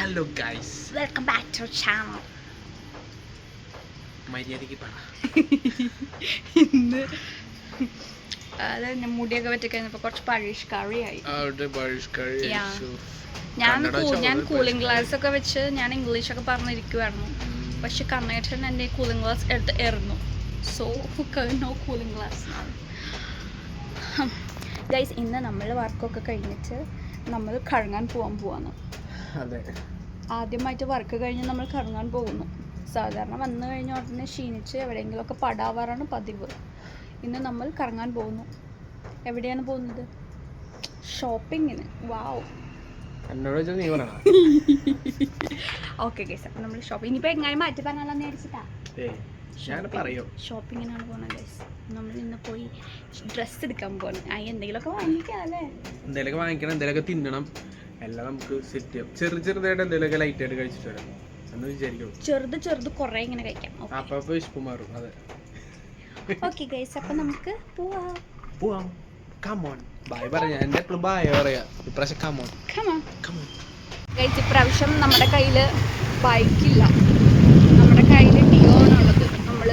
Hello guys, welcome back to channel. മര്യാദയ്ക്ക് പറ. ഇന്ന് അതായത് മുടിയൊക്കെ വെച്ച് കഴിഞ്ഞപ്പോൾ കുറച്ച് പരിഷ്കാരിയായി. ഞാൻ കൂളിംഗ് ഗ്ലാസ് ഒക്കെ വെച്ച് ഞാൻ ഇംഗ്ലീഷൊക്കെ പറഞ്ഞിരിക്കുവായിരുന്നു. പക്ഷെ കണ്ണേട്ടൻ എൻ്റെ കൂളിംഗ് ഗ്ലാസ് എടുത്ത് എറിഞ്ഞു. So no cooling glass. Guys, ഇന്ന് നമ്മൾ വർക്കൊക്കെ കഴിഞ്ഞിട്ട് നമ്മൾ കറങ്ങാൻ പോവാന്ന്. ആദ്യമായിട്ട് വർക്ക് കഴിഞ്ഞ് നമ്മൾ കറങ്ങാൻ പോകുന്നു. സാധാരണ വന്നു കഴിഞ്ഞ ഉടനെ ക്ഷീണിച്ച് എവിടെയെങ്കിലുമൊക്കെ പടാവാറാണ് പതിവ്. ഇന്ന് നമ്മൾ കറങ്ങാൻ പോകുന്നു. എവിടെയാണ് പോകുന്നത്? ഷോപ്പിങ്ങിന്. വാവ്. ഓക്കെ ഗൈസ്, അപ്പം നമ്മൾ ഷോപ്പിംഗ് ഇനിയിപ്പോൾ എങ്ങനെ മാറ്റി പറഞ്ഞാലെന്ന് വിചാരിച്ചിട്ടാ ഷോപ്പിങ്ങിനാണ് പോകുന്നത് ഗൈസ്. നമ്മൾ ഇന്ന് പോയി ഡ്രസ്സ് എടുക്കാൻ പോകണം. എന്തെങ്കിലുമൊക്കെ വാങ്ങിക്കാം അല്ലേ? എന്തെങ്കിലുമൊക്കെ വാങ്ങിക്കണം, എന്തെങ്കിലുമൊക്കെ തിന്നണം. എല്ലാം നമുക്ക് സെറ്റ് ചെയ്യാം. ചെറുതായിട്ട് എന്തെങ്കിലുമൊക്കെ ലൈറ്റ് ആയിട്ട് കഴിച്ചിട്ട് വരാം എന്ന് വിചാരിക്കും. ചെറുത് കുറേ ഇങ്ങനെ കഴിക്കാം. അപ്പൊ ഇഷ്ടം മാറും. അതെ, ഓക്കെ ഗൈസ്, അപ്പം നമുക്ക് പോവാം. കമോൺ ബൈ പറയാ. എൻ്റെ എപ്പോഴും ബൈ പറയാ. ഇപ്രാവശ്യം കമോൺ ഗൈസ്, ഇപ്രാവശ്യം നമ്മുടെ കയ്യിൽ ബൈക്കില്ല. നമ്മുടെ കയ്യിൽ ഡിയോ ആണുള്ളത്. നമ്മൾ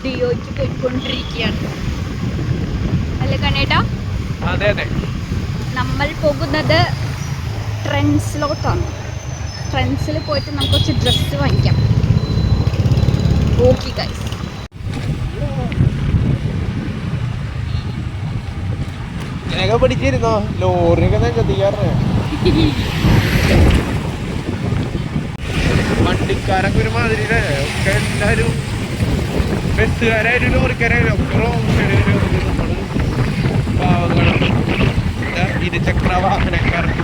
ഡിയോയ്ക്ക് പോയിക്കൊണ്ടിരിക്കുകയാണ് അല്ലേ കണ്ണേട്ടാ? അതെ. നമ്മൾ പോകുന്നത് ട്രെൻഡ്സിലോട്ടാണ്. ട്രെൻഡ്സിൽ പോയിട്ട് നമുക്ക് കുറച്ച് ഡ്രസ്സ് വാങ്ങിക്കാം. Okay guys. പഠിച്ചിരുന്നോ? ലോറിയൊക്കെ വണ്ടിക്കാരൊക്കെ ഒരു മാതിരി ഒക്കെ എല്ലാവരും ബസ്സുകാരായാലും ലോറിക്കാരായാലും ഒക്കെ റോങ് സൈഡിൽ പാവങ്ങളും ഇരുചക്ര വാഹനക്കാർക്ക്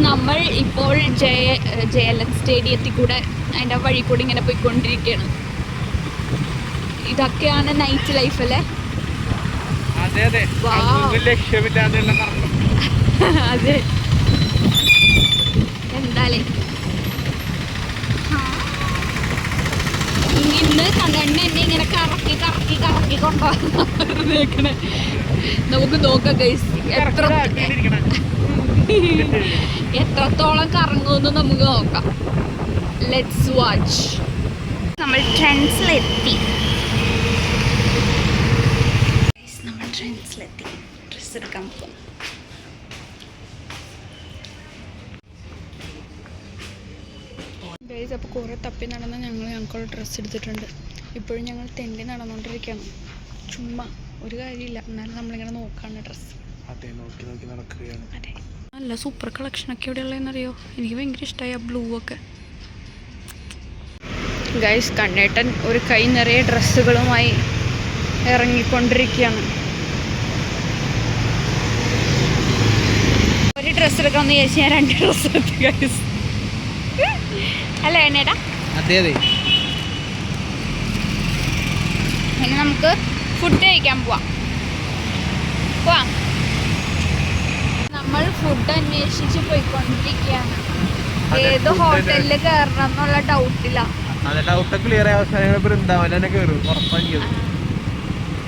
നമ്മൾ ഇപ്പോൾ JLN സ്റ്റേഡിയത്തിൽ കൂടെ അതിൻ്റെ വഴി കൂടി ഇങ്ങനെ പോയിക്കൊണ്ടിരിക്കുകയാണ്. ഇതൊക്കെയാണ് നൈറ്റ് ലൈഫ് അല്ലേ? അതെ, ലക്ഷ്യമില്ലാതെയുള്ള കറക്കം. അതെ, എന്തായാലും ഇന്ന് കണ്ണണ്ണ എന്നെ ഇങ്ങനെ കറക്കി കൊണ്ടുപോകണേ. നമുക്ക് നോക്കാം ഗൈസ് എത്രത്തോളം കറങ്ങുമെന്ന് നമുക്ക് നോക്കാം. Let's watch. നമ്മൾ ട്രെൻഡ്സിലെത്തി. ഡ്രസ്സ് എടുക്കാൻ പോകും. ഗൈസ്, അപ്പോൾ കുറേ തപ്പി നടന്ന് ഞങ്ങൾക്കുള്ള ഡ്രസ്സ് എടുത്തിട്ടുണ്ട്. ഇപ്പോഴും ഞങ്ങൾ തെണ്ടി നടന്നുകൊണ്ടിരിക്കുകയാണ്. ചുമ്മാ ഒരു കാര്യമില്ല, എന്നാലും നമ്മളിങ്ങനെ നോക്കാണ് ഡ്രസ്സ്. അതെ, നല്ല സൂപ്പർ കളക്ഷനൊക്കെ എവിടെയുള്ളതെന്നറിയോ? എനിക്ക് ഭയങ്കര ഇഷ്ടമായി ആ ബ്ലൂ ഒക്കെ. ഗൈസ്, കണ്ണേട്ടൻ ഒരു കൈ നിറയെ ഡ്രസ്സുകളുമായി ഇറങ്ങിക്കൊണ്ടിരിക്കുകയാണ്. ഒരു ഡ്രസ്സ് എടുക്കാമെന്ന് വിചാരിച്ച് ഞാൻ 2 ഡ്രസ്സ് എടുത്തു ഗൈസ്. അല്ലേ കണ്ണേട്ടാ? അതെ. ഇനി നമുക്ക് ഫുഡ് കഴിക്കാൻ പോവാം. നമ്മൾ ഫുഡ് അന്വേഷിച്ച് പോയിക്കൊണ്ടിരിക്കുകയാണ്. ഏത് ഹോട്ടലിൽ കയറണം എന്നുള്ള ഡൗട്ടിലാണ്.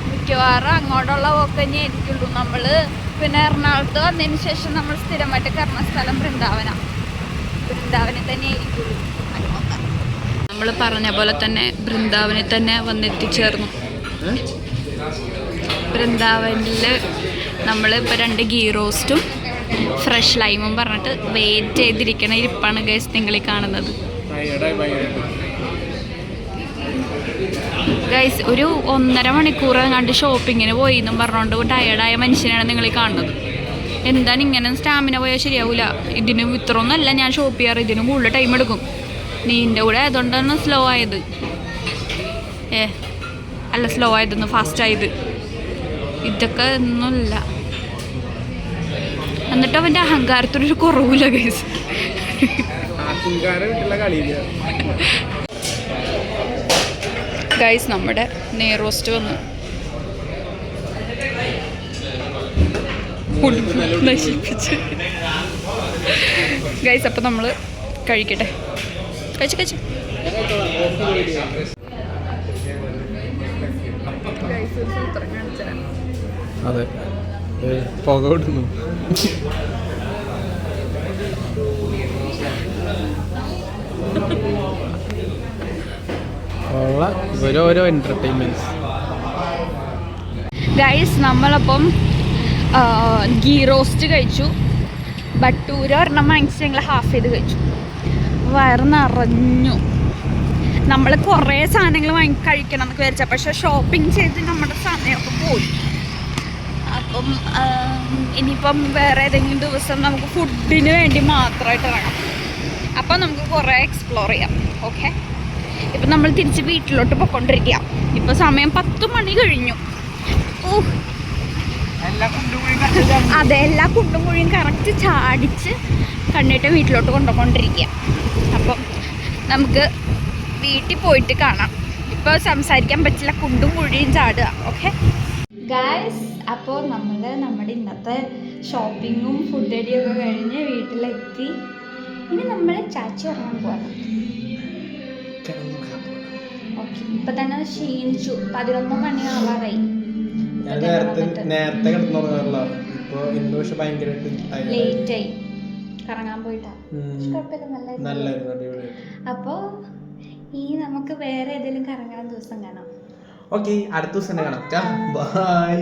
മിക്കവാറും അങ്ങോട്ടുള്ള പോക്ക് തന്നെ ആയിരിക്കുള്ളൂ. നമ്മൾ പിന്നെ എറണാകുളത്ത് വന്നതിന് ശേഷം നമ്മൾ സ്ഥിരമായിട്ട് കയറുന്ന സ്ഥലം വൃന്ദാവനിൽ തന്നെ ആയിരിക്കുള്ളൂ. നമ്മൾ പറഞ്ഞ പോലെ തന്നെ വൃന്ദാവനിൽ തന്നെ വന്നെത്തിച്ചേർന്നു. വൃന്ദാവനിൽ നമ്മൾ ഇപ്പോൾ 2 ഗീ റോസ്റ്റും ഫ്രഷ് ലൈമും പറഞ്ഞിട്ട് വെയിറ്റ് ചെയ്തിരിക്കണ ഇരിപ്പാണ് ഗൈസ് നിങ്ങളീ കാണുന്നത്. ഗൈസ്, ഒരു 1.5 മണിക്കൂർ കണ്ട് ഷോപ്പിങ്ങിന് പോയി എന്നും പറഞ്ഞുകൊണ്ട് ടയേർഡായ മനുഷ്യനാണ് നിങ്ങളീ കാണുന്നത്. എന്താണ് ഇങ്ങനെ സ്റ്റാമിന പോയാൽ ശരിയാവില്ല. ഇതിനും ഇത്രയൊന്നുമല്ല ഞാൻ ഷോപ്പ് ചെയ്യാറ്, ഇതിനും കൂടുതൽ ടൈം എടുക്കും. നീൻ്റെ കൂടെ ആയതുകൊണ്ടാണ് സ്ലോ ആയത്. അല്ല, സ്ലോ ആയതൊന്നും ഫാസ്റ്റ് ആയത്. ഇതൊക്കെ ഒന്നുമില്ല. എന്നിട്ട് അവൻ്റെ അഹങ്കാരത്തിനൊരു കുറവില്ല ഗൈസ്. ഗൈസ്, നമ്മുടെ നെയ് റോസ്റ്റ് വന്നു. നശിപ്പിച്ച് ഗൈസ്. അപ്പം നമ്മൾ കഴിക്കട്ടെ. കഴിച്ച് അതെ, പുക വിടുന്നു. ഓരോരോ എന്റർടൈൻമെന്റ്സ്. ഗൈസ് നമ്മളപ്പം ഗീ റോസ്റ്റ് കഴിച്ചു, ബട്ടൂര ഒരെണ്ണം വാങ്ങിച്ച് ഞങ്ങൾ ഹാഫ് ചെയ്ത് കഴിച്ചു. വയറ് നിറഞ്ഞു. നമ്മൾ കുറേ സാധനങ്ങൾ കഴിക്കണം എന്നൊക്കെ വിചാരിച്ചാൽ, പക്ഷെ ഷോപ്പിംഗ് ചെയ്ത് നമ്മുടെ സമയമൊക്കെ പോയി. അപ്പം ഇനിയിപ്പം വേറെ ഏതെങ്കിലും ദിവസം നമുക്ക് ഫുഡിന് വേണ്ടി മാത്രമായിട്ട് ഇറങ്ങാം. അപ്പം നമുക്ക് കുറേ എക്സ്പ്ലോർ ചെയ്യാം. ഓക്കെ, ഇപ്പം നമ്മൾ തിരിച്ച് വീട്ടിലോട്ട് പോയിക്കൊണ്ടിരിക്കുക. ഇപ്പം സമയം 10 മണി കഴിഞ്ഞു. അതെ, എല്ലാ കുണ്ടും കുഴിയും കറക്റ്റ് ചാടിച്ച് കണ്ടിട്ട് വീട്ടിലോട്ട് കൊണ്ടുപോയിക്കൊണ്ടിരിക്കുക. അപ്പം നമുക്ക് വീട്ടിൽ പോയിട്ട് കാണാം. ഇപ്പോൾ സംസാരിക്കാൻ പറ്റില്ല, കുണ്ടും കുഴിയും ചാടുക. ഓക്കെ ഗായ്സ്, അപ്പോൾ നമ്മൾ നമ്മുടെ ഇന്നത്തെ ഷോപ്പിങ്ങും ഫുഡ് അടിയൊക്കെ കഴിഞ്ഞ് വീട്ടിലെത്തി. ഇനി നമ്മൾ ചാച്ചി ഇറങ്ങാൻ പോകാം. ഓക്കെ, ഇപ്പം തന്നെ ക്ഷീണിച്ചു. 11 മണി ആവാറായി. നേരത്തെ കിടന്നുറങ്ങാറില്ല. ഇപ്പൊ ഇന്ന് പക്ഷെ ഭയങ്കരമായിട്ട് ലേറ്റ് ആയി കറങ്ങാൻ പോയിട്ടാ. കുഴപ്പമില്ല, നല്ലായിരുന്നു. അപ്പോൾ ഈ നമുക്ക് വേറെ ഏതെങ്കിലും കറങ്ങാൻ ദിവസം കാണാം. ഓക്കെ, അടുത്ത ദിവസം കാണാം. ബൈ.